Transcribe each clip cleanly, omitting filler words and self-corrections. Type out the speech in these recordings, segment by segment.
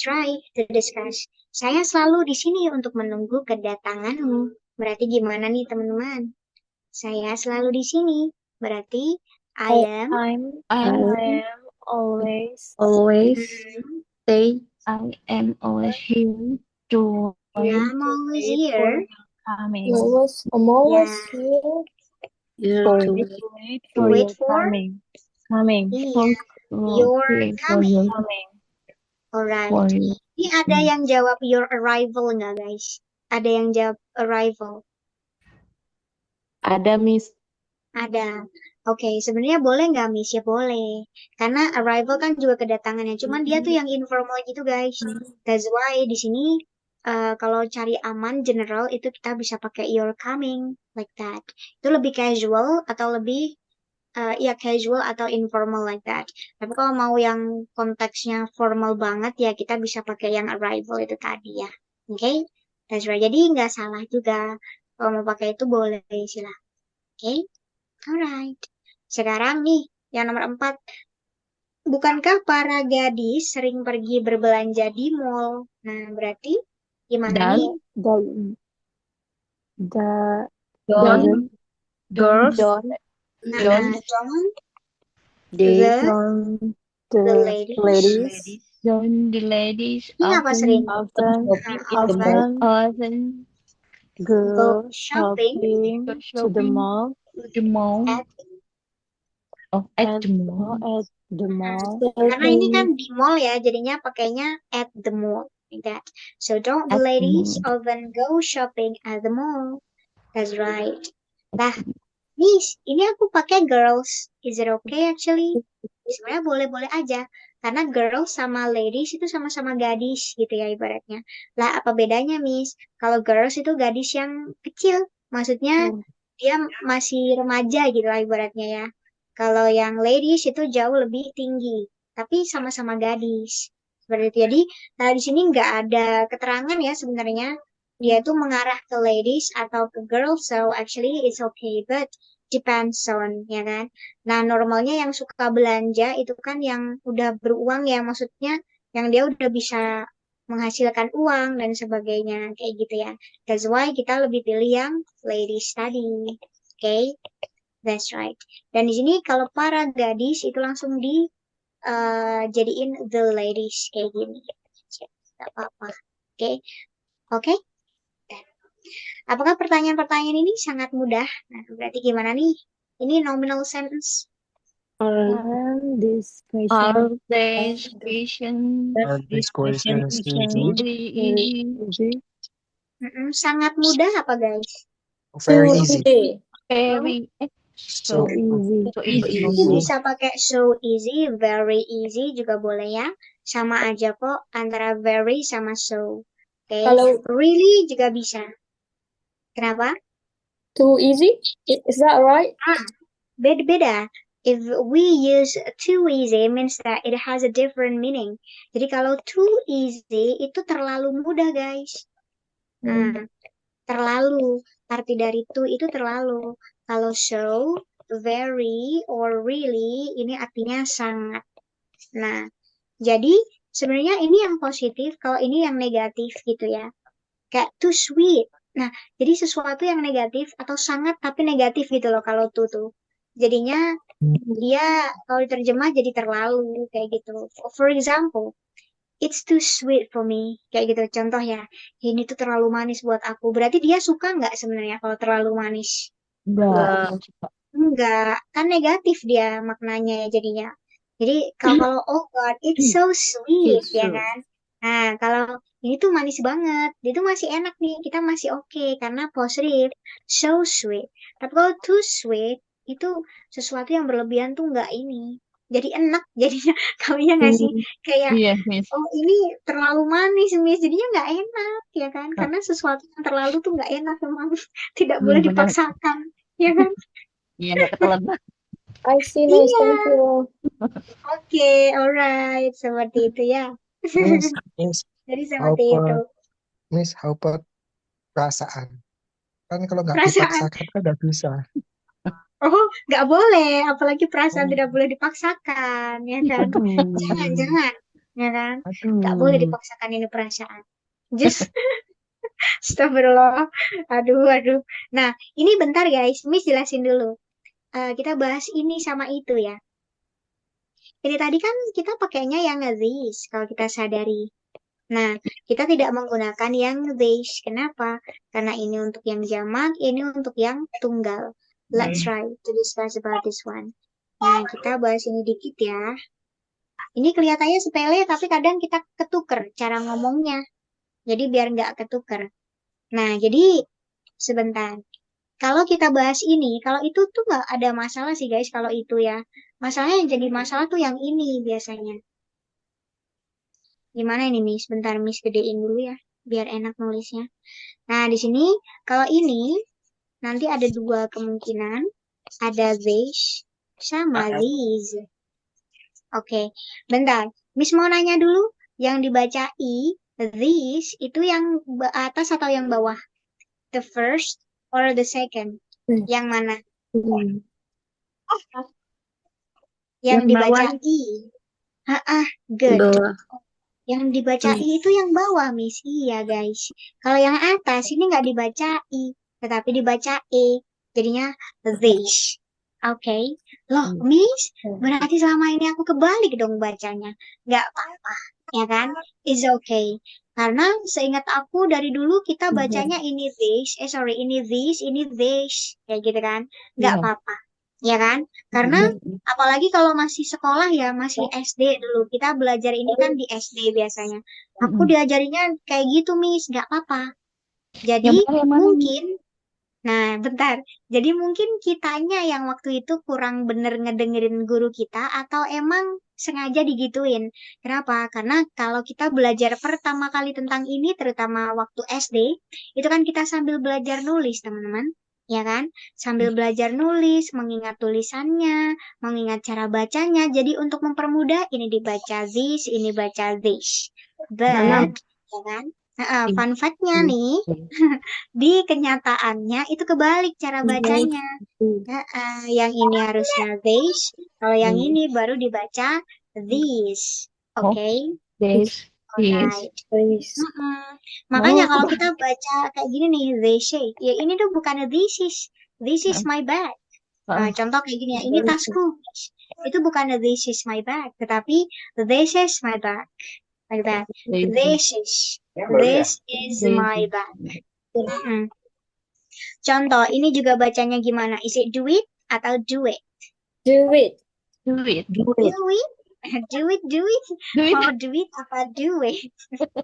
That's right, to discuss. Saya selalu di sini untuk menunggu kedatanganmu. Berarti gimana nih teman-teman? Saya selalu di sini. Berarti I I am. I I am always always Mhm. stay I am always here to wait I'm always for here. your coming. I'm always Yeah, here For to wait wait to for wait your for. coming. Coming. Iya, For your wait for your coming. coming. Alright. For you. Ini ada yang jawab your arrival nggak guys? Ada yang jawab arrival? ada Miss. Ada. Oke, sebenarnya boleh nggak Miss? Ya boleh. Karena arrival kan juga kedatangannya. Cuman dia tuh yang informal gitu guys. That's why di sini kalau cari aman general itu kita bisa pakai you're coming like that. Itu lebih casual atau lebih ya casual atau informal like that. Tapi kalau mau yang konteksnya formal banget ya kita bisa pakai yang arrival itu tadi ya. Oke? That's right. Jadi nggak salah juga. Kalau mau pakai itu boleh silahkan. Oke? Alright. Sekarang nih, yang nomor 4. Bukankah para gadis sering pergi berbelanja di mall? Nah, berarti gimana nih? Dan The the don't girls don't Nah, don't don't they the don't the the ladies. ladies don't the ladies Ini apa sering? often Often often go go shopping shopping go to the shopping mall to the mall at. at the mall. at the mall Karena ini kan di mall ya, jadinya pakainya at the mall. Like that. So don't the At the ladies mall. often go shopping at the mall? That's right. Nah, Miss, ini aku pakai girls. Is it okay actually? Sebenarnya boleh-boleh aja. Karena girls sama ladies itu sama-sama gadis gitu ya ibaratnya. Lah apa bedanya Miss? Kalau girls itu gadis yang kecil. Maksudnya dia masih remaja gitu lah ibaratnya ya. Kalau yang ladies itu jauh lebih tinggi. Tapi sama-sama gadis. Seperti itu. Jadi di sini nggak ada keterangan ya sebenarnya. Dia itu mengarah ke ladies atau ke girls. So actually it's okay. But depends on, ya kan? Nah, normalnya yang suka belanja itu kan yang udah beruang ya, maksudnya yang dia udah bisa menghasilkan uang dan sebagainya, kayak gitu ya. That's why kita lebih pilih yang ladies tadi. Okay, that's right. Dan di sini kalau para gadis itu langsung di jadiin the ladies kayak gini. Gak apa-apa. Oke, oke. Apakah pertanyaan-pertanyaan ini sangat mudah? Nah, berarti gimana nih? Ini nominal sentence. and this Are question these questions Are these questions easy? very easy? easy Sangat mudah apa guys? Very easy. Very so so easy so Ini easy. Easy. bisa pakai so easy, very easy juga boleh ya. Sama aja kok antara very sama so. Oke, Kalau really juga bisa. Kenapa? too easy is that right? Beda-beda. If we use too easy means that it has a different meaning. Jadi kalau too easy itu terlalu mudah guys. Nah, terlalu. Arti dari too itu terlalu. Kalau so, very, or really ini artinya sangat. Nah, jadi sebenarnya ini yang positif, kalau ini yang negatif gitu ya. Kayak too sweet. Nah, jadi sesuatu yang negatif atau sangat tapi negatif gitu loh kalau too tuh. Jadinya dia kalau diterjemah jadi terlalu kayak gitu. For example, it's too sweet for me. Kayak gitu contoh ya. Ini tuh terlalu manis buat aku. Berarti dia suka nggak sebenarnya kalau terlalu manis? Enggak. Enggak, kan negatif dia maknanya ya jadinya. Jadi kalau oh God, it's so sweet ya kan. Nah, kalau ini tuh manis banget, dia tuh masih enak nih, kita masih oke karena positif, so sweet. Tapi kalau too sweet itu sesuatu yang berlebihan tuh enggak ini. Jadi enak jadinya kalian nggak sih kayak Iya, Miss. oh ini terlalu manis Miss jadinya nggak enak ya kan karena sesuatu yang terlalu tuh nggak enak memang tidak Iya, boleh benar. dipaksakan ya kan. Iya, nggak ketelan. I see nice Iya, thank you oke, alright, seperti itu ya. Miss, Miss, Jadi how seperti itu. about Miss, how about perasaan? Kan kalau nggak Perasaan, dipaksakan kan nggak bisa. oh, nggak boleh, apalagi perasaan Oh, tidak boleh dipaksakan, ya kan? Aduh. Jangan, jangan. ya kan? Nggak boleh Aduh. dipaksakan ini perasaan. Just Astagfirullah. Aduh. Nah, ini bentar guys, Miss jelasin dulu. Kita bahas ini sama itu ya. Ini tadi kan kita pakainya yang this, kalau kita sadari. Nah, kita tidak menggunakan yang this. Kenapa? Karena ini untuk yang jamak, ini untuk yang tunggal. Let's try to discuss about this one. Nah, kita bahas ini dikit ya. Ini kelihatannya sepele, tapi kadang kita ketuker cara ngomongnya. Jadi biar nggak ketuker. Nah, jadi sebentar. Kalau kita bahas ini, kalau itu tuh nggak ada masalah sih guys, kalau itu ya. Masalahnya yang jadi masalah tuh yang ini biasanya. Gimana ini Miss? Bentar Miss gedein dulu ya, biar enak nulisnya. Nah, di sini kalau ini nanti ada dua kemungkinan. Ada this sama these. Oke, bentar. Miss mau nanya dulu, yang dibaca I, this, itu yang atas atau yang bawah? The first or the second? Hmm. Yang mana? Hmm. Yang Yang dibaca bawah. I. Good. Bawah. Yang dibaca I itu yang bawah, Miss. Iya, guys. Kalau yang atas ini nggak dibaca I, tetapi dibaca E. Jadinya this. Oke. Loh, Miss, berarti selama ini aku kebalik dong bacanya. Nggak apa-apa, ya kan? It's okay. Karena seingat aku dari dulu kita bacanya ini this, ini this, kayak gitu kan? Nggak Iya. apa-apa, ya kan? Karena apalagi kalau masih sekolah ya, masih SD dulu. Kita belajar ini kan di SD biasanya. Aku diajarinya kayak gitu, Miss. Nggak apa-apa. Jadi Yang mana? mungkin, nah bentar. Jadi mungkin kitanya yang waktu itu kurang bener ngedengerin guru kita atau emang sengaja digituin. Kenapa? Karena kalau kita belajar pertama kali tentang ini, terutama waktu SD, itu kan kita sambil belajar nulis, teman-teman. Ya kan? Sambil belajar nulis, mengingat tulisannya, mengingat cara bacanya. Jadi untuk mempermudah, ini dibaca this, ini baca this. But, ya kan? Fun fact-nya nih, di kenyataannya itu kebalik cara bacanya. Yang ini harusnya this, kalau yang ini baru dibaca this. Oke? This. Alright. This. Makanya kalau kita baca kayak gini nih, they say, ya ini tuh bukan this is my bag. Contoh kayak gini ya, ini tasku. Itu bukan this is my bag, tetapi this is my bag. Like that. This is my bag. Contoh, ini juga bacanya gimana? Is it do it atau do it? Do it. Do it. Do it? Do it? Do it. Oh, do it apa do it?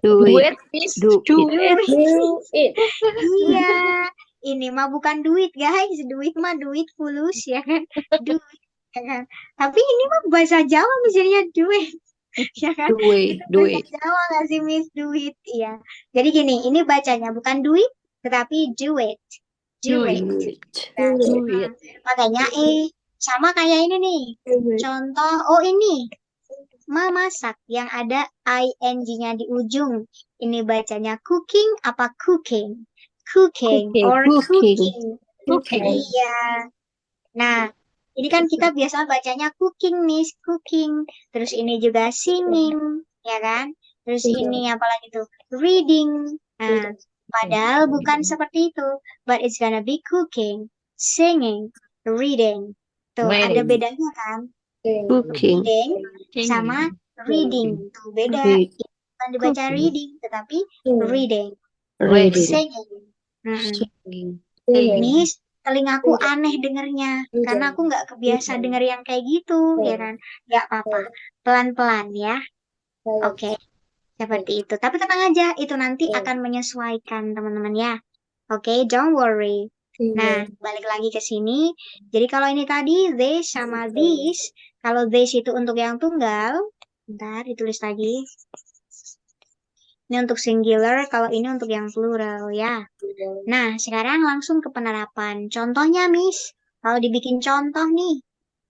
Do it. Do it. Do it. Iya, ini mah bukan duit guys. Duit mah duit fulus ya kan? Duit ya kan? Tapi ini mah bahasa Jawa misalnya duit. Ya kan? Itu bahasa Jawa nggak sih Miss? Duit, iya. Jadi gini, ini bacanya bukan duit, tetapi do it. Do it. Makanya sama kayak ini nih. Contoh, oh ini memasak yang ada ing-nya di ujung. Ini bacanya cooking apa cooking? Cooking or cooking. Iya. Nah, ini kan kita biasa bacanya cooking, Miss, cooking. Terus ini juga singing, ya kan? Terus ini apalagi tuh? Reading. Nah, padahal bukan seperti itu. But it's gonna be cooking, singing, reading. Tuh, ada bedanya kan? Cooking. Reading sama reading. Tuh, beda. Bukan dibaca reading, tetapi reading. Singing. Miss, telingaku aneh dengernya. Karena aku nggak kebiasa denger yang kayak gitu, ya kan? Nggak apa-apa. Pelan-pelan ya. Oke. Seperti itu. Tapi tenang aja, itu nanti akan menyesuaikan teman-teman ya. Oke, don't worry. Nah, balik lagi ke sini. Jadi kalau ini tadi this sama this, kalau this itu untuk yang tunggal, bentar ditulis lagi. Ini untuk singular, kalau ini untuk yang plural ya. Nah, sekarang langsung ke penerapan. Contohnya, Miss. Kalau dibikin contoh nih,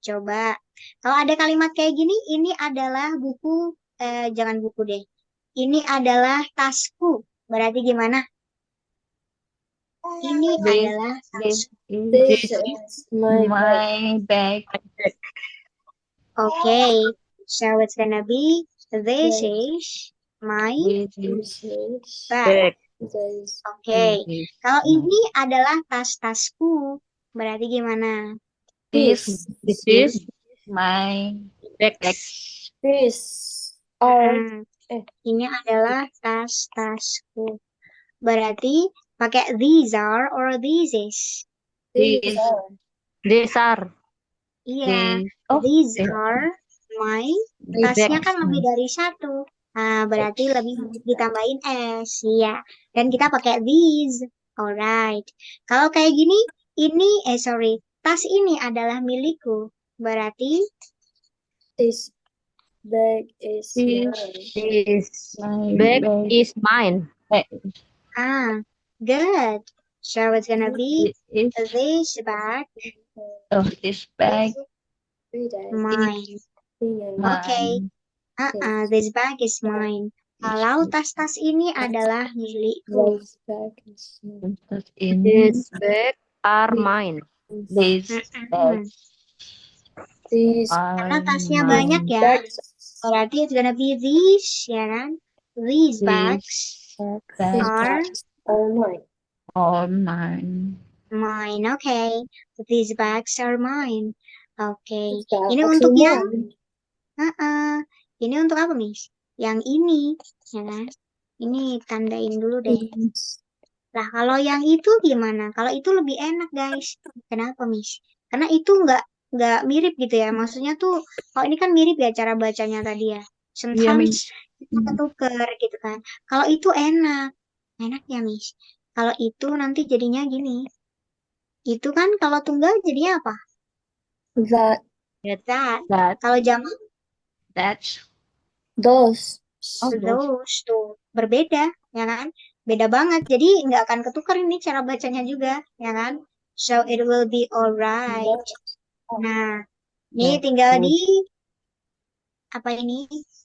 coba. Kalau ada kalimat kayak gini, ini adalah buku, jangan buku deh. Ini adalah tasku. Berarti gimana? Ini adalah tasku. This is my bag. Okay, so it's gonna be This Yes. is my This is bag. this Oke. This Kalau ini adalah tas-tasku. Berarti gimana? this is my backpack. this are Ini adalah tas-tasku. Berarti pakai these are or this is. these This. are These are. Iya, This. Oh, these this. are my. My Tasnya bags. kan lebih dari satu. Nah, berarti lebih ditambahin s. Iya. Dan kita pakai these. Alright. Kalau kayak gini, tas ini adalah milikku. Berarti this bag is This. mine. This bag is mine. good. So it's gonna be This this bag this bag Read it. mine. Mine. Okay. This bag is mine. Kalau tas-tas ini adalah milikku. This bag is mine. This bag are mine. This bag These Karena tasnya mine. banyak ya. bags Berarti it's gonna be these, ya kan? These bags are are mine. all mine. mine. Okay. These bags are mine. Okay. These bags Ini are untuk yang mine. ini untuk apa, Miss? Yang ini, ya kan? Ini tandain dulu deh. Lah, kalau yang itu gimana? Kalau itu lebih enak, guys. Kenapa, Miss? Karena itu nggak mirip gitu ya. Maksudnya tuh, kalau ini kan mirip ya cara bacanya tadi ya. Sometimes kita ketuker gitu kan. Kalau itu enak. Enak ya, Miss. Kalau itu nanti jadinya gini. Itu kan kalau tunggal jadinya apa? That That. That Kalau jamak, that's those those tuh berbeda, ya kan? Beda banget. Jadi nggak akan ketukar ini cara bacanya juga, ya kan? So it will be alright. Nah, ini tinggal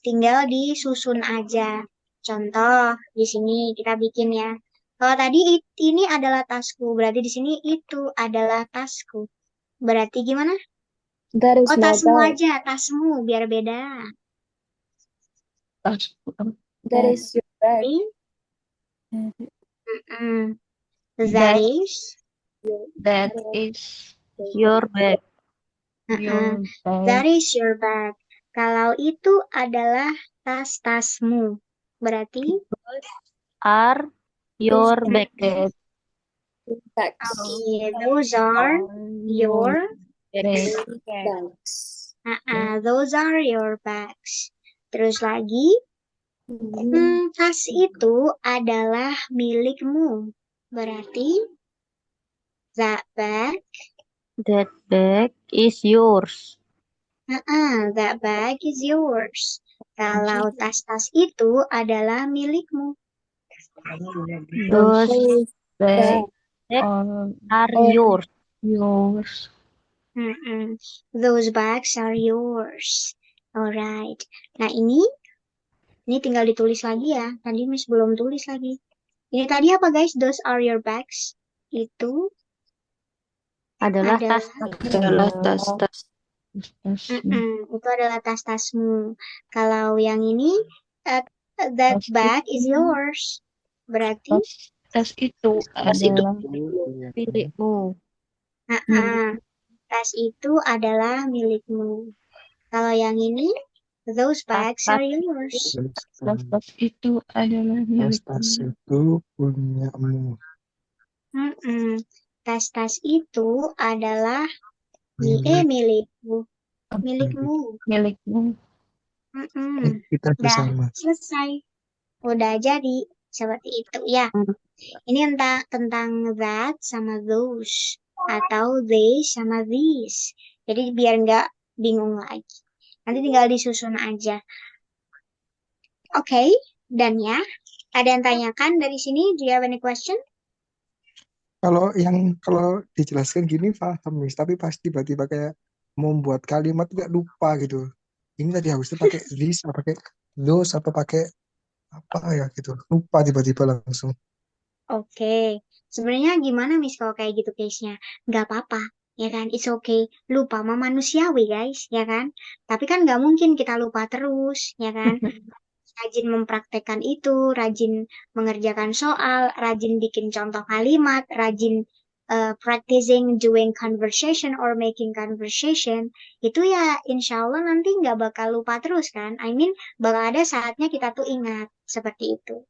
tinggal disusun aja. Contoh di sini kita bikin ya. Kalau tadi ini adalah tasku, berarti di sini itu adalah tasku. Berarti gimana? that is Oh, my tasmu bag. aja, tasmu biar beda. That is your bag. Ini that is that is your bag. Your that bag is your bag. Kalau itu adalah tas-tasmu. Berarti are your bags. Bags. those are your bags. Bags. those are your bags. Terus lagi, tas itu adalah milikmu. Berarti that bag is yours. that bag is yours. Kalau tas-tas itu adalah milikmu. Those bags are yours. Those bags are yours. Alright. Nah, ini tinggal ditulis lagi ya. Tadi Miss belum tulis lagi. Ini tadi apa, guys? Those are your bags. Itu adalah tas. Itu adalah tas-tasmu. Kalau yang ini, that bag is yours. Berarti Tas itu adalah milikmu. tas itu adalah milikmu. Kalau yang ini, those bags are yours. Tas itu adalah milikmu. Tas itu punyamu. Tas-tas itu adalah milikmu. Kita bersama. Selesai. Udah jadi seperti itu ya. Ini tentang that sama those atau they sama these. Jadi biar nggak bingung lagi. Nanti tinggal disusun aja. Oke, dan ya. Ada yang tanyakan dari sini? Do you have any question? Kalau dijelaskan gini paham, Miss. Tapi pas tiba-tiba kayak membuat kalimat nggak lupa gitu. Ini tadi harusnya pakai this, apa pakai those, apa pakai apa ya gitu. Lupa tiba-tiba langsung. Oke. Sebenarnya gimana, Miss, kalau kayak gitu case-nya? Nggak apa-apa. ya kan? It's okay. Lupa mah manusiawi, guys, ya kan? Tapi kan nggak mungkin kita lupa terus, ya kan? Rajin mempraktekkan itu, rajin mengerjakan soal, rajin bikin contoh kalimat, rajin practicing doing conversation or making conversation, itu ya insya Allah nanti nggak bakal lupa terus kan? I mean, bakal ada saatnya kita tuh ingat seperti itu.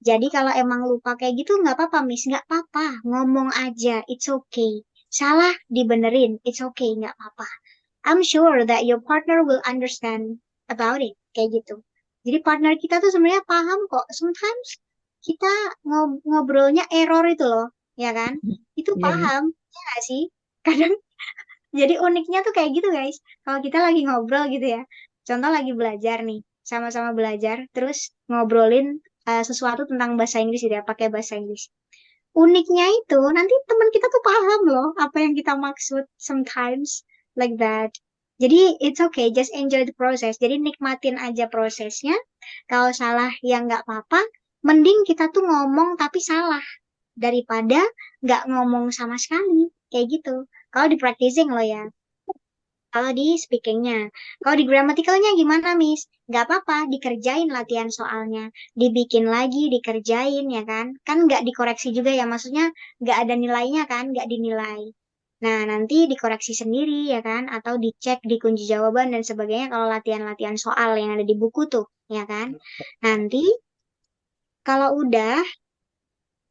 Jadi kalau emang lupa kayak gitu nggak apa-apa, Miss, nggak apa-apa, ngomong aja, it's okay. Salah dibenerin, it's okay, nggak apa-apa. I'm sure that your partner will understand about it, kayak gitu. Jadi partner kita tuh sebenarnya paham kok. Sometimes kita ngobrolnya error itu loh, ya kan? Itu Iya, paham, ya nggak sih? Kadang jadi uniknya tuh kayak gitu guys. Kalau kita lagi ngobrol gitu ya, contoh lagi belajar nih, sama-sama belajar, terus ngobrolin sesuatu tentang bahasa Inggris gitu ya, pakai bahasa Inggris. Uniknya itu nanti teman kita tuh paham loh apa yang kita maksud sometimes like that. Jadi it's okay, just enjoy the process. Jadi nikmatin aja prosesnya. Kalau salah ya nggak apa-apa. Mending kita tuh ngomong tapi salah daripada nggak ngomong sama sekali kayak gitu. Kalau di practicing lo ya. Kalau di speakingnya, kalau di grammaticalnya gimana, Miss? Nggak apa-apa, dikerjain latihan soalnya, dibikin lagi, dikerjain ya kan? Kan nggak dikoreksi juga ya, maksudnya nggak ada nilainya kan, nggak dinilai. Nah, nanti dikoreksi sendiri ya kan, atau dicek di kunci jawaban dan sebagainya kalau latihan-latihan soal yang ada di buku tuh, ya kan? Nanti kalau udah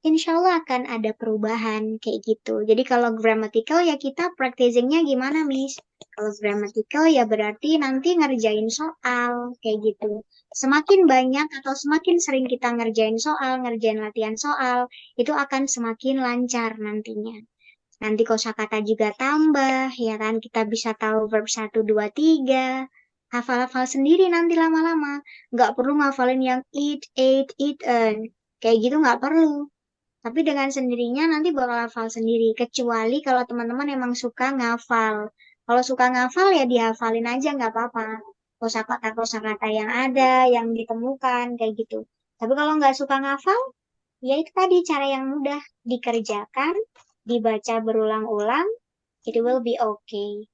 insya Allah akan ada perubahan kayak gitu. Jadi kalau grammatical ya kita practicingnya gimana, Miss? Kalau grammatical ya berarti nanti ngerjain soal kayak gitu. Semakin banyak atau semakin sering kita ngerjain soal, ngerjain latihan soal, itu akan semakin lancar nantinya. Nanti kosakata juga tambah, ya kan? Kita bisa tahu verb satu 2 3. Hafal-hafal sendiri nanti lama-lama. Nggak perlu ngafalin yang eat, ate, eaten. Kayak gitu nggak perlu. Tapi dengan sendirinya nanti bakal hafal sendiri. Kecuali kalau teman-teman emang suka ngafal. Kalau suka ngafal ya dihafalin aja nggak apa-apa. Kosakata-kosakata yang ada, yang ditemukan, kayak gitu. Tapi kalau nggak suka ngafal, ya itu tadi cara yang mudah. Dikerjakan, dibaca berulang-ulang, it will be okay.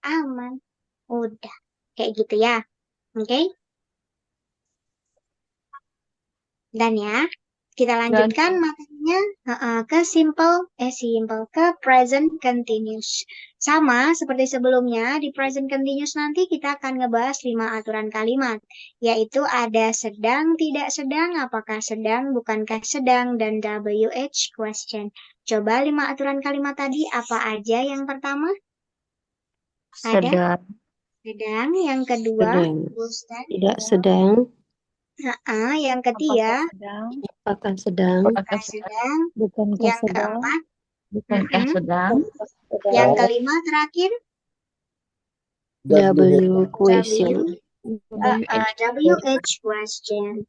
Aman. Udah. Kayak gitu ya. Oke? Dan ya, kita lanjutkan materinya ke simple ke present continuous. Sama seperti sebelumnya, di present continuous nanti kita akan ngebahas 5 aturan kalimat, yaitu ada sedang, tidak sedang, apakah sedang, bukankah sedang, dan WH question. Coba 5 aturan kalimat tadi apa aja yang pertama? Ada sedang, sedang, yang kedua, sedang, bosan, tidak sedang, yang ketiga, apakah sedang, apakah sedang, Bukankah yang sedang? keempat, bukankah mm-mm. sedang, Yang kelima terakhir W question, WH question.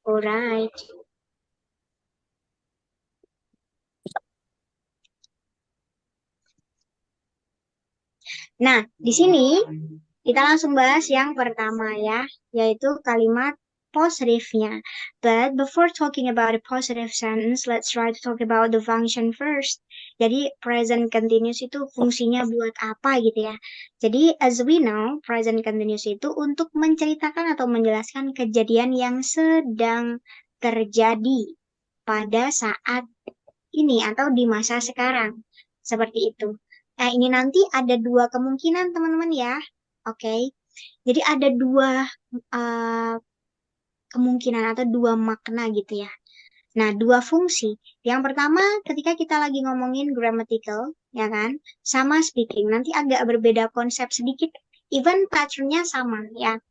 Alright. Nah, di sini kita langsung bahas yang pertama ya, yaitu kalimat positifnya. But before talking about the positive sentence, let's try to talk about the function first. Jadi present continuous itu fungsinya buat apa gitu ya. Jadi as we know, present continuous itu untuk menceritakan atau menjelaskan kejadian yang sedang terjadi pada saat ini atau di masa sekarang. Seperti itu. Nah, ini nanti ada dua kemungkinan teman-teman ya. Oke. Jadi ada dua uh, kemungkinan atau dua makna gitu ya. Nah, dua fungsi. Yang pertama, ketika kita lagi ngomongin grammatical, ya kan, sama speaking, nanti agak berbeda konsep sedikit, even pattern-nya sama, ya.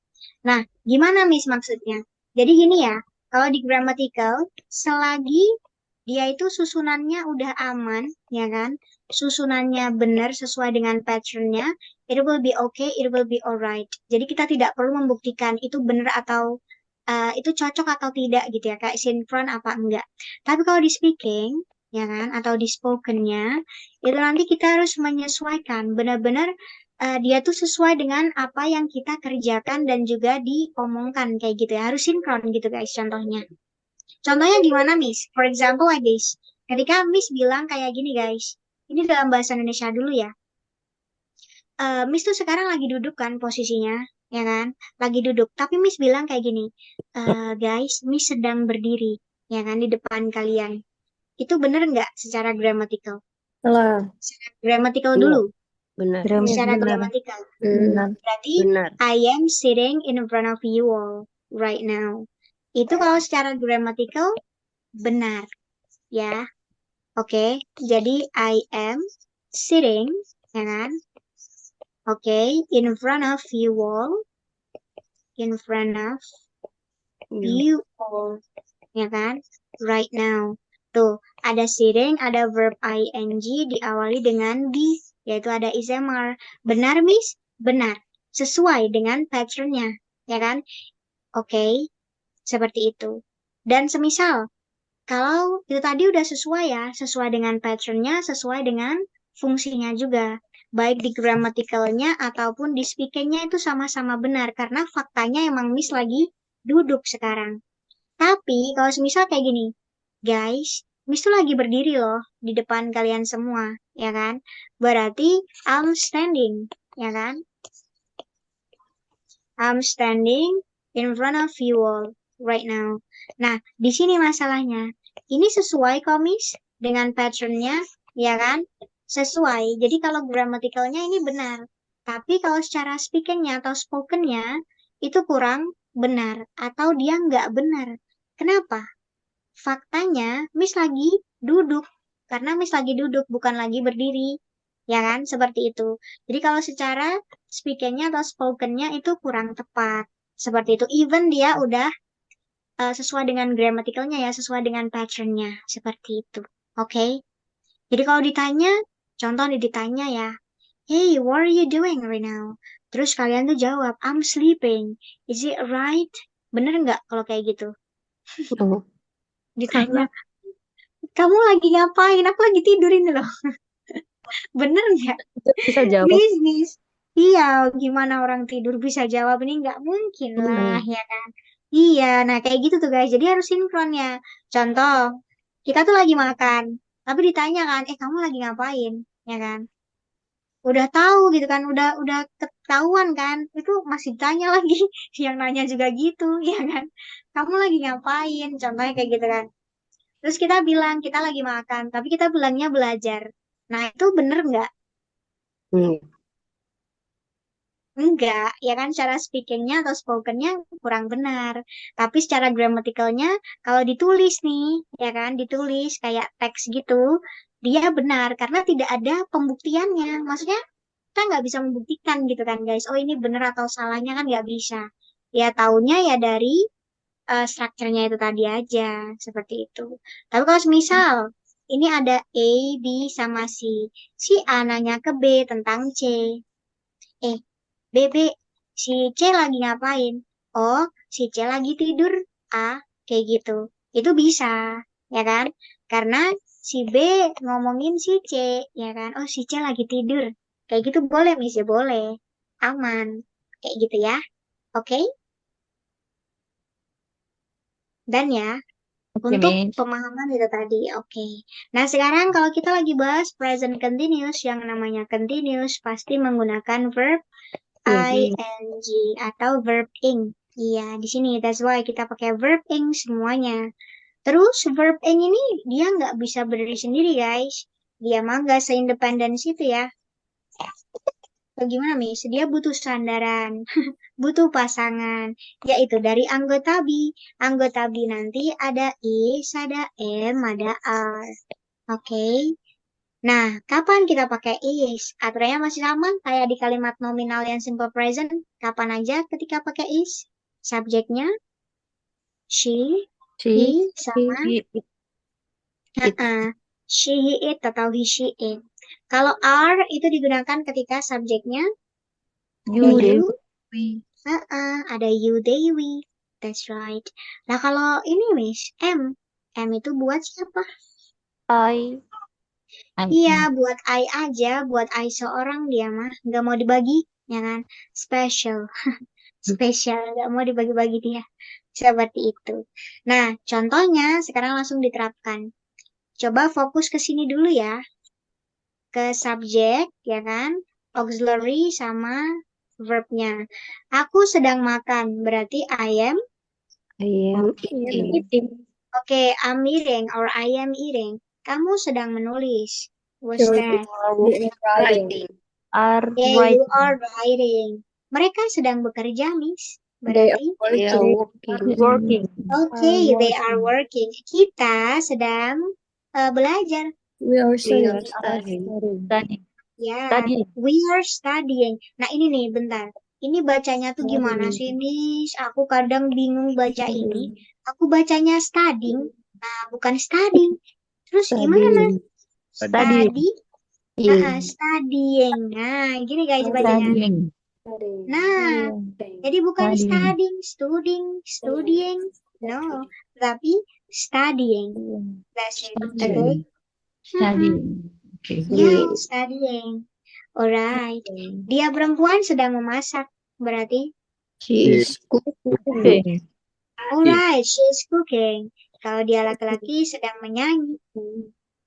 Nah, gimana, Miss, maksudnya? Jadi gini ya, kalau di grammatical, selagi dia itu susunannya udah aman, ya kan, susunannya benar sesuai dengan pattern-nya, it will be okay, it will be alright. Jadi kita tidak perlu membuktikan itu benar atau itu cocok atau tidak gitu ya, kayak sinkron apa enggak. Tapi kalau di speaking, ya kan, atau di spoken-nya, itu nanti kita harus menyesuaikan benar-benar dia tuh sesuai dengan apa yang kita kerjakan dan juga diomongkan kayak gitu ya. Harus sinkron gitu guys contohnya. Contohnya gimana Miss? For example like this. Ketika Miss bilang kayak gini guys. Ini dalam bahasa Indonesia dulu ya. Miss tuh sekarang lagi duduk kan posisinya, ya kan? Lagi duduk. Tapi Miss bilang kayak gini, guys, Miss sedang berdiri, ya kan, di depan kalian. Itu bener nggak secara gramatikal? Salah. Secara gramatikal Iya, dulu. benar. Secara Benar. gramatikal. Benar. Berarti Benar. I am sitting in front of you all right now. Itu kalau secara gramatikal benar, ya. Oke, jadi I am sitting, ya kan? Oke, in front of you all, in front of you all, ya kan? Right now. Tuh, ada sitting, ada verb ing diawali dengan be, yaitu ada ismr. Benar, Miss? Benar. Sesuai dengan patternnya, ya kan? Oke, seperti itu. Dan semisal, kalau itu tadi udah sesuai ya, sesuai dengan patternnya, sesuai dengan fungsinya juga. Baik di gramatikalnya ataupun di speakingnya itu sama-sama benar. Karena faktanya emang Miss lagi duduk sekarang. Tapi kalau semisal kayak gini, guys, Miss tuh lagi berdiri loh di depan kalian semua, ya kan? Berarti I'm standing, ya kan? I'm standing in front of you all right now. Nah, di sini masalahnya. Ini sesuai kok, Miss, dengan patternnya, ya kan? Sesuai. Jadi kalau gramatikalnya ini benar. Tapi kalau secara speakingnya atau spokennya, itu kurang benar. Atau dia nggak benar. Kenapa? Faktanya, Miss lagi duduk. Karena Miss lagi duduk, bukan lagi berdiri. Ya kan? Seperti itu. Jadi kalau secara speakingnya atau spokennya itu kurang tepat. Seperti itu. Even dia udah sesuai dengan gramatikalnya ya, sesuai dengan patternnya. Seperti itu. Oke? Jadi kalau ditanya, contoh nih ditanya ya, hey, what are you doing right now? Terus kalian tuh jawab, I'm sleeping. Is it right? Bener nggak kalau kayak gitu? Oh, Ditanya, kamu lagi ngapain? Aku lagi tidur ini loh. Bener nggak? bisa jawab. Bisnis. Iya, gimana orang tidur bisa jawab ini nggak mungkin lah, Hmm. ya kan? Iya, nah kayak gitu tuh guys. Jadi harus sinkron ya. Contoh, kita tuh lagi makan, tapi ditanya kan, kamu lagi ngapain? Ya kan? Udah tahu gitu kan, udah ketahuan kan, itu masih tanya lagi, yang nanya juga gitu, ya kan? Kamu lagi ngapain? Contohnya kayak gitu kan. Terus kita bilang kita lagi makan, tapi kita bilangnya belajar. Nah itu bener nggak? Hmm. Enggak, ya kan secara speakingnya atau spokennya kurang benar. Tapi secara gramatikalnya, kalau ditulis nih, ya kan, ditulis kayak teks gitu, dia benar karena tidak ada pembuktiannya. Maksudnya kita nggak bisa membuktikan gitu kan guys. Oh ini benar atau salahnya kan nggak bisa. Ya taunya ya dari strukturnya itu tadi aja, seperti itu. Tapi kalau misal ini ada A, B, sama C. Si A nanya ke B tentang C. Eh, BB, si C lagi ngapain? Oh, si C lagi tidur. Kayak gitu. Itu bisa, ya kan? Karena si B ngomongin si C, ya kan? Oh, si C lagi tidur. Kayak gitu boleh, Miss, ya boleh. Aman. Kayak gitu ya. Oke? Dan ya, Oke, untuk Miss. pemahaman itu tadi, oke. Nah, sekarang kalau kita lagi bahas present continuous, yang namanya continuous pasti menggunakan verb Ing. ing atau verb ing. Iya, di sini that's why kita pakai verb ing semuanya. Terus verb ing ini dia nggak bisa berdiri sendiri guys. Dia mah nggak seindependen itu ya. Bagaimana Miss? Dia butuh sandaran, butuh pasangan, yaitu dari anggota be. Anggota be nanti ada is, ada am, ada are. Oke. Nah, kapan kita pakai is? Aturannya masih sama kayak di kalimat nominal yang simple present. Kapan aja ketika pakai is? Subjeknya she, he, She, sama it. she, he, it, atau he, she, it. Kalau are itu digunakan ketika subjeknya You, you, they, we. ada you, they, we. That's right. Nah, kalau ini Miss, M itu buat siapa? I. Iya, buat I aja, buat I seorang dia mah. Nggak mau dibagi, ya kan? Special. Spesial, nggak mau dibagi-bagi dia. Seperti itu. Nah, contohnya sekarang langsung diterapkan. Coba fokus ke sini dulu ya. ke subjek, ya kan? Auxiliary sama verbnya. Aku sedang makan, berarti I am. I am eating. Eating. Oke, I'm eating or I am eating. Kamu sedang menulis. What's So that? they are writing. Are Yeah, you writing. are writing. Mereka sedang bekerja, Miss. They are Berarti, They are working. working. okay, they are working. Kita sedang belajar. We are We are studying. studying. Ya, Studying. we are studying. Nah, ini nih, bentar. Ini bacanya tuh gimana sih, Miss? Aku kadang bingung baca ini. Aku bacanya studying. Nah, bukan studying. Terus gimana? Studying. Studying. Study. Studying. Nah, gini guys bacanya. Studying. Nah, jadi bukan Studying. studying. No, tapi studying. That's it. Okay? Studying. Studying. Okay. Yeah, studying. Alright. Dia perempuan sedang memasak. Berarti, She is cooking. alright, she is cooking. Kalau dia laki-laki sedang menyanyi.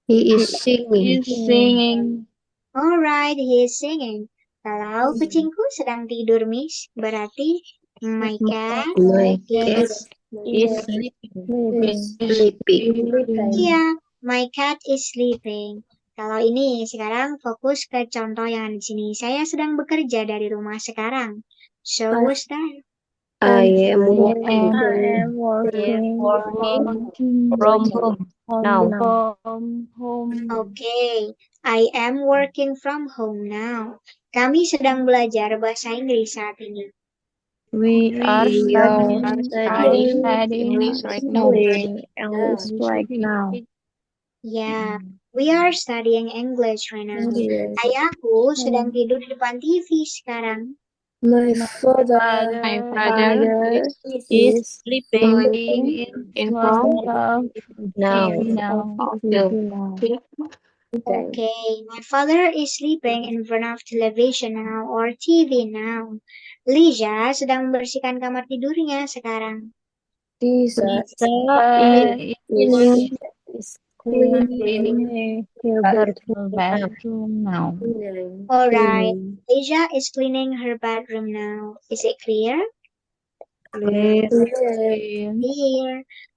He is singing. He's singing. Alright, he is singing. Kalau kucingku sedang tidur, Miss, berarti my cat My cat is. Is sleeping. sleeping. Iya, my cat is sleeping. Kalau ini sekarang fokus ke contoh yang ada di sini. Saya sedang bekerja dari rumah sekarang. So what's that? I am working Working from home now. from home. Okay, I am working from home now. Kami sedang belajar bahasa Inggris saat ini. We are studying studying English right now. English right now. Ya, we are studying English right now. Ayahku sedang tidur di depan TV sekarang. My father My father is sleeping in front of Now. TV now. Okay, my father is sleeping in front of television now or TV now. Lisa sedang membersihkan kamar tidurnya sekarang. Lisa Is cleaning her bathroom now. Alright, Lisa is cleaning her bedroom now. Is it clear? Clear.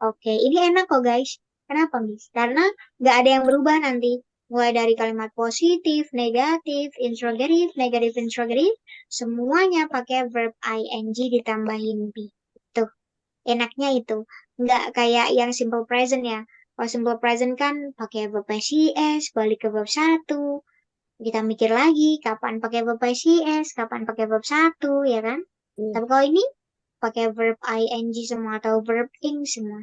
Oke, ini enak kok guys. Kenapa, Miss? Karena nggak ada yang berubah nanti. Mulai dari kalimat positif, negatif, interrogatif, semuanya pakai verb ing ditambahin be. Tuh, enaknya itu. Nggak kayak yang simple present ya. Kalau simple present kan pakai verb ICS, balik ke verb 1. Kita mikir lagi kapan pakai verb ICS, kapan pakai verb 1, ya kan? Tapi kalau ini pakai verb ing semua atau verb ing semua.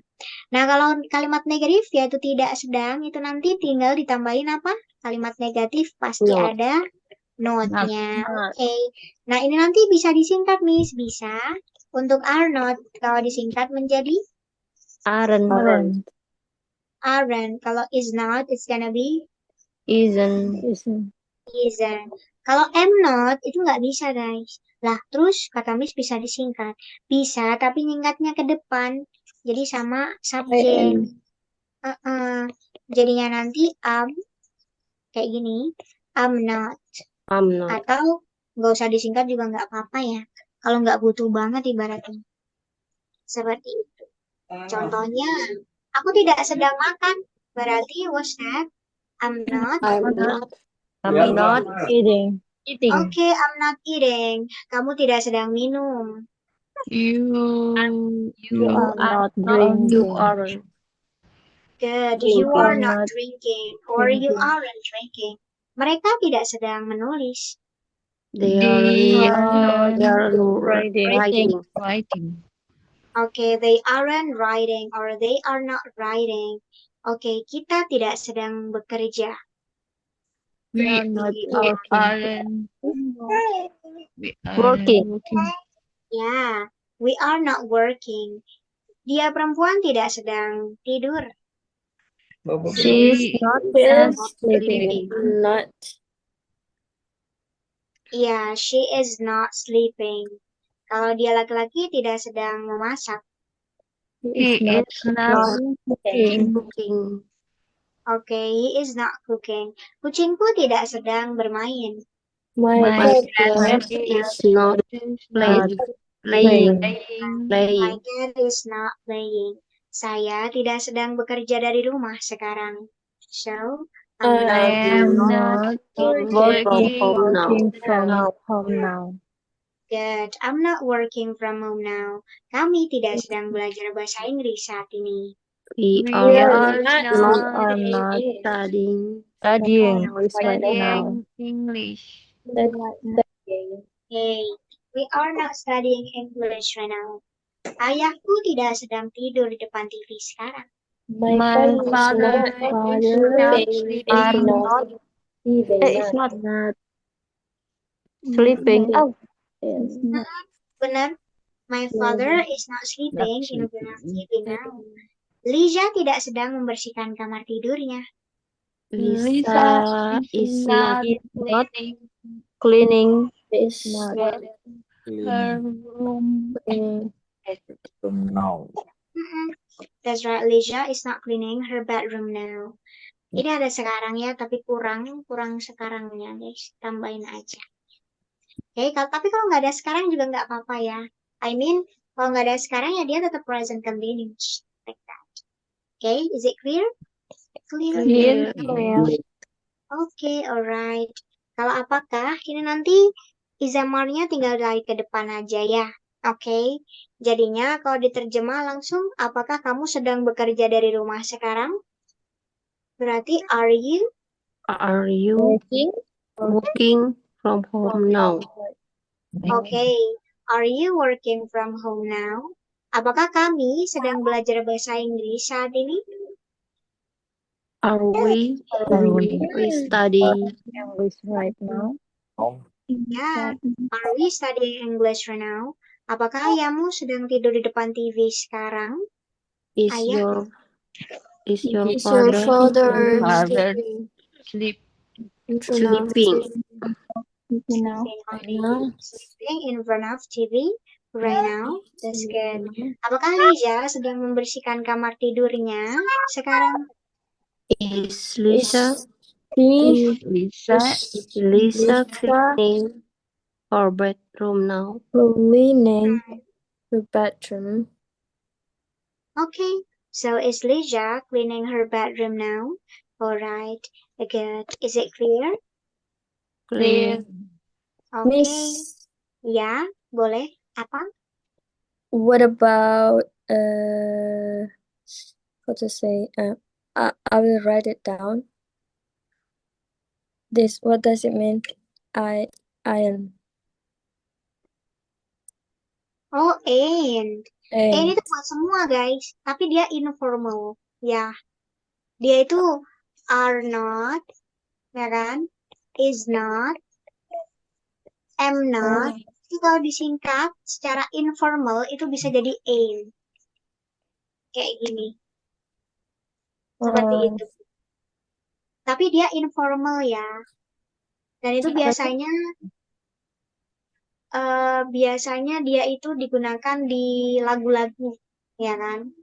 Nah, kalau kalimat negatif yaitu tidak sedang, itu nanti tinggal ditambahin apa? Kalimat negatif pasti Not. ada not-nya. Oke. Nah, ini nanti bisa disingkat, Miss. Bisa. Untuk are not, kalau disingkat menjadi Aren't. Kalau is not, it's gonna be Isn't. isn't. Kalau am not, itu nggak bisa, guys. Lah, terus kata Miss bisa disingkat. Bisa, tapi nyingkatnya ke depan. Jadi sama subjek. Jadinya nanti kayak gini. I'm not. I'm not. Atau nggak usah disingkat juga nggak apa-apa ya. Kalau nggak butuh banget ibaratnya. Seperti itu. Contohnya, aku tidak sedang makan. Berarti what's that? I'm not. I'm not eating. Oke, I'm not eating. Kamu tidak sedang minum. You are are not you drinking. are Good. You are not drinking or you aren't drinking. Mereka tidak sedang menulis. They They are writing. Oke, they aren't writing or they are not writing. Oke, kita tidak sedang bekerja. We aren't Working. Ya, we are not working. Dia perempuan tidak sedang tidur. She's not sleeping. Not. Ya, she is not sleeping. Kalau dia laki-laki tidak sedang memasak. He is not Cooking. Okay, he is not cooking. Kucingku tidak sedang bermain. My My cat cat is not not playing. playing. My Playing. cat is not playing. Saya tidak sedang bekerja dari rumah sekarang. So, I'm I not am not Work from home now. working from home now. good. I'm not working from home now. Kami tidak sedang belajar bahasa Inggris saat ini. We We are are not studying. Studying. English right now. English. Hey, we are not studying English right now. Ayahku tidak sedang tidur di depan TV sekarang. My father father is not is sleeping. not Sleeping. Oh, yes. Benar, my father is not sleeping in front of TV now. Lisa tidak sedang membersihkan kamar tidurnya. Lisa is not cleaning cleaning. Is not her room. Mm-mm. That's right, Lisa is not cleaning her bedroom now. Ini ada sekarang ya, tapi kurang sekarangnya guys. Tambahin aja. Oke, tapi kalau nggak ada sekarang juga nggak apa-apa ya. I mean, kalau nggak ada sekarang ya dia tetap present continuous. Like that. Okay, is it clear? Clear. Oke, alright. Kalau apakah ini nanti izamarnya tinggal lari ke depan aja ya. Oke. Jadinya kalau diterjemah langsung, apakah kamu sedang bekerja dari rumah sekarang? Berarti are you? Are you working from home now? Oke. Are you working from home now? Apakah kami sedang belajar bahasa Inggris saat ini? Are we studying? English right now. Ya. Are we studying English right now? Apakah ayahmu sedang tidur di depan TV sekarang? Is Ayah. your Is your father Father sleep. sleeping? Sleeping in front of TV right now. That's good. Apakah Lisa sedang membersihkan kamar tidurnya sekarang? Is Lisa Lisa cleaning her bedroom now? Cleaning the bedroom. Okay. So is Lisa cleaning her bedroom now? Alright. Good. Is it clear? Clear. Okay. Miss, Ya, boleh. Apa? what about what to say? I will write it down. This, what does it mean? Iron. Oh, and itu buat semua guys, tapi dia informal. Ya, dia itu are not, ya kan? Is not, am not. Itu kalau disingkat secara informal itu bisa jadi aim. Kayak gini. Seperti itu. Tapi dia informal ya. Dan itu biasanya dia itu digunakan di lagu-lagu, ya kan?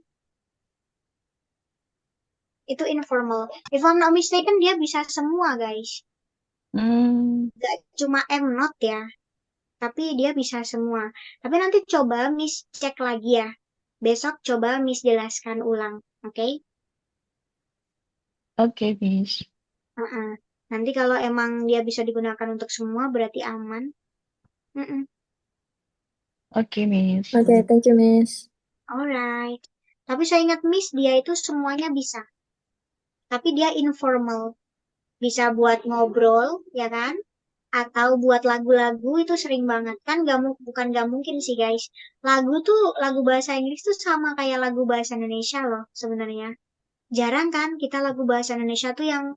Itu informal. If I'm not mistaken, dia bisa semua, guys. Gak cuma am not ya. Tapi dia bisa semua. Tapi nanti coba Miss cek lagi ya. Besok coba Miss jelaskan ulang. Oke? Oke, Miss. Nanti kalau emang dia bisa digunakan untuk semua, berarti aman. Oke, Miss. Okay, thank you, Miss. Alright. Tapi saya ingat Miss, dia itu semuanya bisa. Tapi dia informal. Bisa buat ngobrol, ya kan? Atau buat lagu-lagu itu sering banget. Kan bukan gak mungkin sih guys. Lagu bahasa Inggris tuh sama kayak lagu bahasa Indonesia loh sebenarnya. Jarang kan kita lagu bahasa Indonesia tuh yang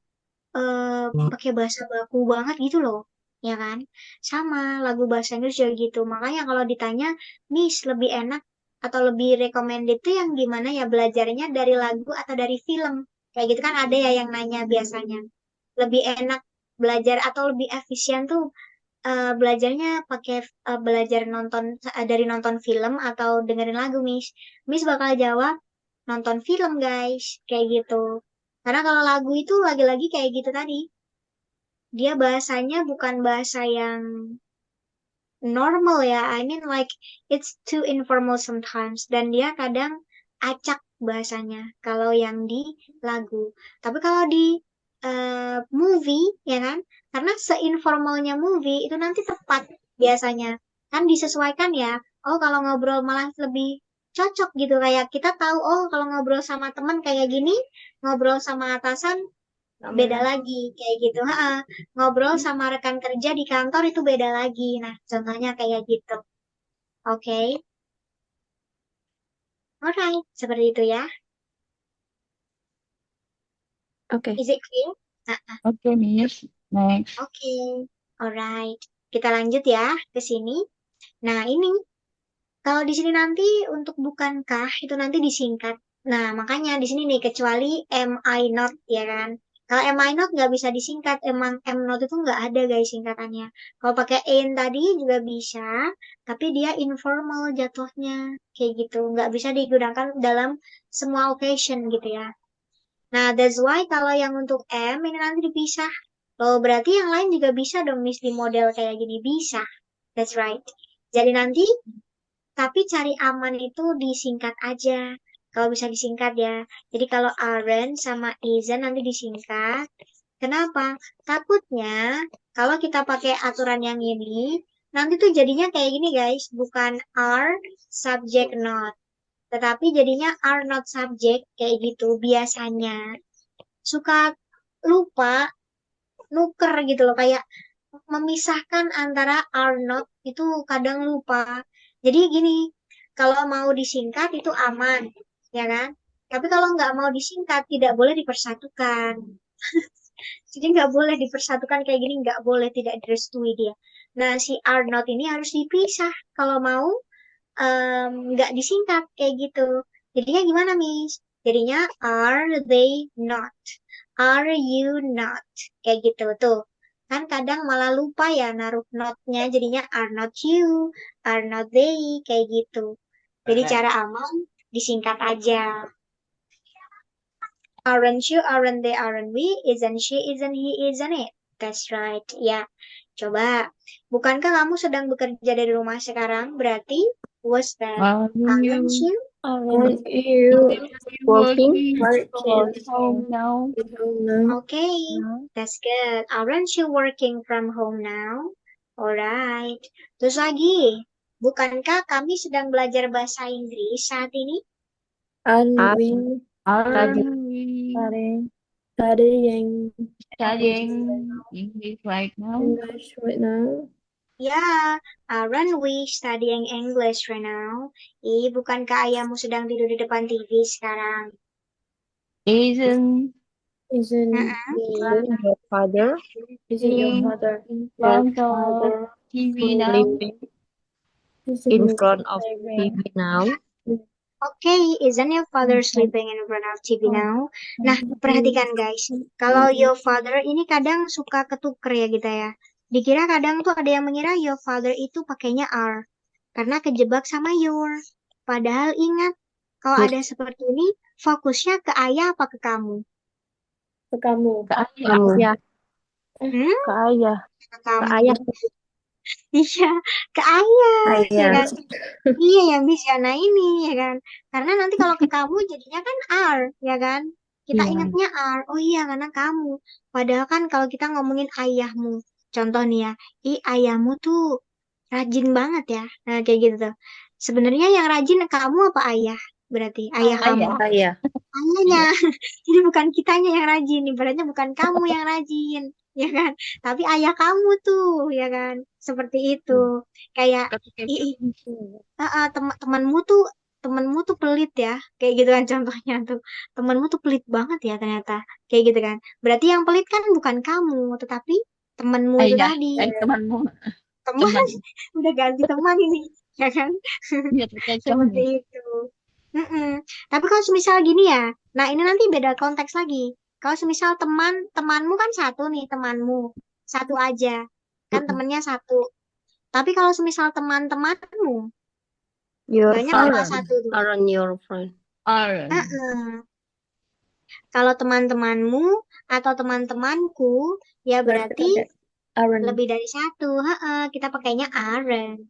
pakai bahasa baku banget gitu loh. Ya kan? Sama lagu bahasa Inggris juga gitu. Makanya kalau ditanya, Miss lebih enak atau lebih recommended tuh yang gimana ya belajarnya dari lagu atau dari film. Kayak gitu kan ada ya yang nanya biasanya. Lebih enak belajar atau lebih efisien tuh belajarnya pakai belajar dari nonton film atau dengerin lagu, Miss. Miss bakal jawab nonton film, guys. Kayak gitu. Karena kalau lagu itu lagi-lagi kayak gitu tadi. Dia bahasanya bukan bahasa yang normal ya. I mean like it's too informal sometimes. Dan dia kadang acak bahasanya kalau yang di lagu. Tapi kalau di movie ya kan, karena seinformalnya movie itu nanti tepat biasanya. Kan disesuaikan ya. Oh kalau ngobrol malah lebih cocok gitu. Kayak kita tahu oh kalau ngobrol sama teman kayak gini, ngobrol sama atasan beda lagi kayak gitu. Ngobrol sama rekan kerja di kantor itu beda lagi. Nah, contohnya kayak gitu. Oke. Alright, seperti itu ya. Okay. Is it clear? Okay, Miss. Next. Oke. Alright. Kita lanjut ya ke sini. Nah, ini kalau di sini nanti untuk bukankah itu nanti disingkat. Nah, makanya di sini nih kecuali am I not ya kan. Kalau am I not nggak bisa disingkat. Emang am not itu nggak ada guys singkatannya. Kalau pakai ain't tadi juga bisa, tapi dia informal jatuhnya kayak gitu. Nggak bisa digunakan dalam semua occasion gitu ya. Nah, that's why kalau yang untuk am ini nanti dipisah. Loh, berarti yang lain juga bisa dong Miss di model kayak gini bisa. That's right. Jadi nanti tapi cari aman itu disingkat aja. Kalau bisa disingkat ya. Jadi kalau aren't sama isn't nanti disingkat. Kenapa? Takutnya kalau kita pakai aturan yang ini, nanti tuh jadinya kayak gini guys. Bukan are, subject not. Tetapi jadinya are not subject kayak gitu biasanya. Suka lupa, nuker gitu loh. Kayak memisahkan antara are not itu kadang lupa. Jadi gini, kalau mau disingkat itu aman, ya kan? Tapi kalau nggak mau disingkat, tidak boleh dipersatukan. Jadi nggak boleh dipersatukan kayak gini, nggak boleh, tidak direstui dia. Nah, si are not ini harus dipisah kalau mau nggak disingkat kayak gitu. Jadinya gimana, Miss? Jadinya are they not? Are you not? Kayak gitu tuh. Kan kadang malah lupa ya naruh not-nya jadinya are not you, are not they, kayak gitu. Jadi cara aman disingkat aja. Aren't you, aren't they, aren't we, isn't she, isn't he, isn't it? That's right. Ya, coba. Bukankah kamu sedang bekerja dari rumah sekarang? Berarti was that? Are Aren't you you? Aren't you Working. from home now? Okay, No. that's good. Aren't you working from home now? Alright. Terus lagi, bukankah kami sedang belajar bahasa Inggris saat ini? Aren't we Are Study. we studying studying English right now? English right now? Ya, aren't we studying English right now? Bukankah ayahmu sedang tidur di depan TV sekarang? Isn't Isn't Mm-mm. your father? Isn't your in father front of TV now? Sleeping Isn't in your front of sleeping? TV now. Okay, isn't your father sleeping in front of TV now? Nah, perhatikan guys. Kalau your father ini kadang suka ketuker ya kita ya. Dikira kadang tuh ada yang mengira your father itu pakainya are. Karena kejebak sama your. Padahal ingat, kalau ada seperti ini, fokusnya ke ayah apa ke kamu? Ke kamu. Ke ayah. Kamu. Ya. Hmm? Ke ayah. Ke Ke kamu. ayah. Iya, ke ayah, ya Ayah. kan? Iya yang bisa. Nah ini ya kan. Karena nanti kalau ke kamu jadinya kan are, ya kan? Kita Iya. ingatnya are. Oh iya karena kamu. Padahal kan kalau kita ngomongin ayahmu. Contoh nih ya. Ayahmu tuh rajin banget ya. Nah kayak gitu tuh. Sebenarnya yang rajin kamu apa ayah? Berarti ayah kamu. Ayah. Ayah. Ayahnya. Jadi bukan kitanya yang rajin. Ibaratnya bukan kamu yang rajin. Ya kan? Tapi ayah kamu tuh. Ya kan? Seperti itu. Kayak Ketika temanmu tuh pelit ya kayak gitu kan contohnya tuh temanmu tuh pelit banget ya ternyata kayak gitu kan berarti yang pelit kan bukan kamu tetapi temanmu itu ayah, tadi temanmu, teman teman. udah ganti teman ini ya kan Iya, terkecoh seperti nih. itu. Mm-mm. Tapi kalau semisal gini ya nah ini nanti beda konteks lagi kalau semisal temanmu kan satu nih temanmu satu aja kan temennya satu tapi kalau semisal teman-temanmu Your banyak apa Aren't. satu tuh aren't your friend. Aren't. Heeh. Kalau teman-temanmu atau teman-temanku, ya Berarti berarti pakai aren't. lebih dari satu. Kita pakainya aren't.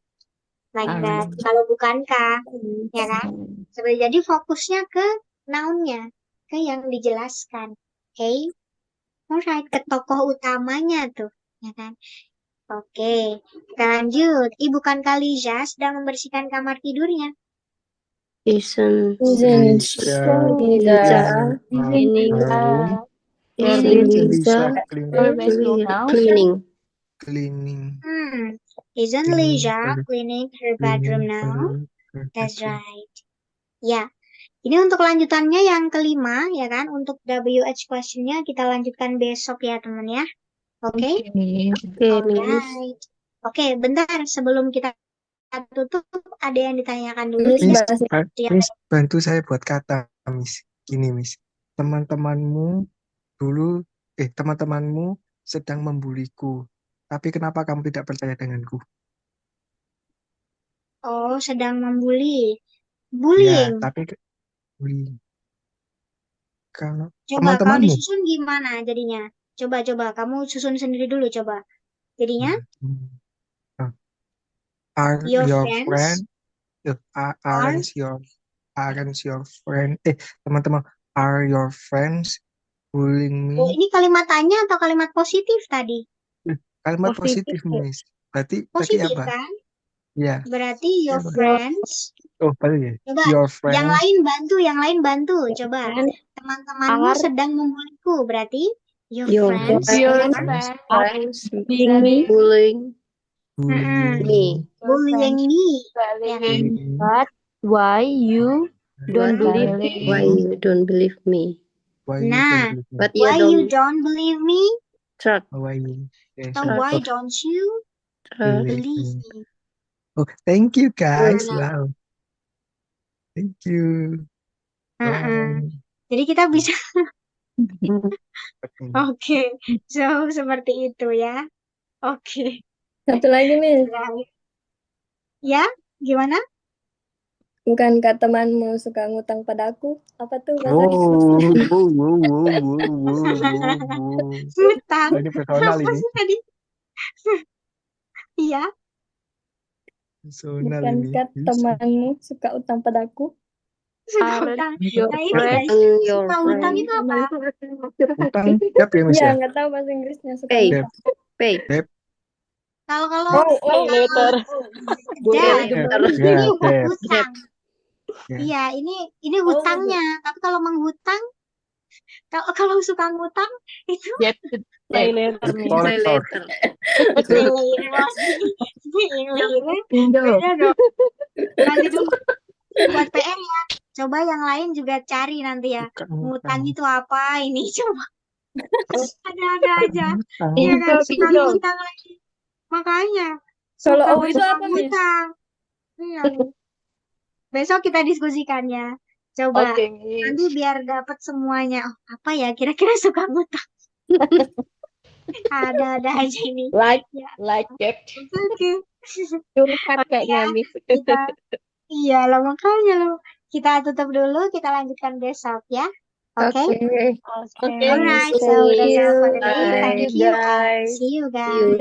Like that. Aren't. Kalau bukankah, ya kan? Jadi fokusnya ke noun-nya, ke yang dijelaskan. Oke? Alright, ke tokoh utamanya tuh, ya kan? Oke, kita lanjut. Bukan Lisa sedang membersihkan kamar tidurnya. Isn't Isn't Lisa Cleaning Isn't Lisa Lisa cleaning cleaning? Isn't Lisa cleaning her bedroom now? her That's bedroom. right. Ya, ini untuk lanjutannya yang kelima, ya kan? Untuk WH questionnya kita lanjutkan besok ya teman ya. Oke? Oke, Miss. Alright. Oke, bentar sebelum kita tutup ada yang ditanyakan dulu Miss ya. bahasa Miss, bantu saya buat kata, Miss. Gini, Miss. Teman-temanmu sedang membuliku. Tapi kenapa kamu tidak percaya denganku? Oh, sedang membuli. Ya, Bullying. tapi bullying. Kalau Coba kalau teman-temanmu, disusun gimana jadinya? Coba kamu susun sendiri dulu coba. Jadinya are your your friends friend, aren't your friend, teman-teman, are your friends bullying Oh, me? ini kalimat tanya atau kalimat positif tadi? Kalimat positif, Miss. Berarti Positif apa? kan? Ya. Berarti your Apa? friends. Oh, betul ya. Coba Your yang friends. lain bantu. Coba teman-temanmu are sedang membuliku. Berarti your your friends friends Being me. bullying Mm-mm. me? bullying me. Ya kan? But why you don't believe Why me? you don't believe me? Why you Nah, don't believe me? But you why you don't don't believe me? trust Why you Atau why don't you believe believe me? me? Oh, thank you guys. Gimana? Wow. Thank you. Mm-mm. Jadi kita bisa. Oke, so seperti itu ya. Oke. Satu lagi, Miss. Right. Ya, gimana? Bukankah temanmu suka ngutang padaku? Apa tuh bahasa Wow, Inggrisnya? Ngutang. Ini personal Apa ini. sih tadi? Iya, Personal ini. Bukankah temanmu suka utang padaku? suka Aren't utang. your Nah, ini friends guys, your suka utang friend itu apa? Utang, siapa ya, Miss Iya, ya? nggak tahu bahasa Inggrisnya suka pay ngutang. pay Kalau later. debt, Ya, ini debt. hutang. Ya. Iya, ini hutangnya. Tapi kalau menghutang, kalau suka ngutang itu Yet to pay later, Miss. pay Collector. later. later maksudnya. Beda dong. Nanti dulu buat PR ya. Coba yang lain juga cari nanti ya. Ngutang itu apa ini coba. Ada aja. Iya kan, suka ngutang lagi. Makanya. Kalau Suka oh itu apa, Miss? ngutang. Iya. Besok kita diskusikan ya. Coba Oke, Miss. nanti biar dapat semuanya. Oh, apa ya kira-kira suka ngutang? Ada aja ini. Like it. Oke. Curhat Oke kayaknya, ya, Miss. iya lah makanya loh. Kita tutup dulu, kita lanjutkan besok ya. Oke. Oke. Oke, Alright, Miss. so that's all for today. Bye. Thank you and Guys. see you See you. guys.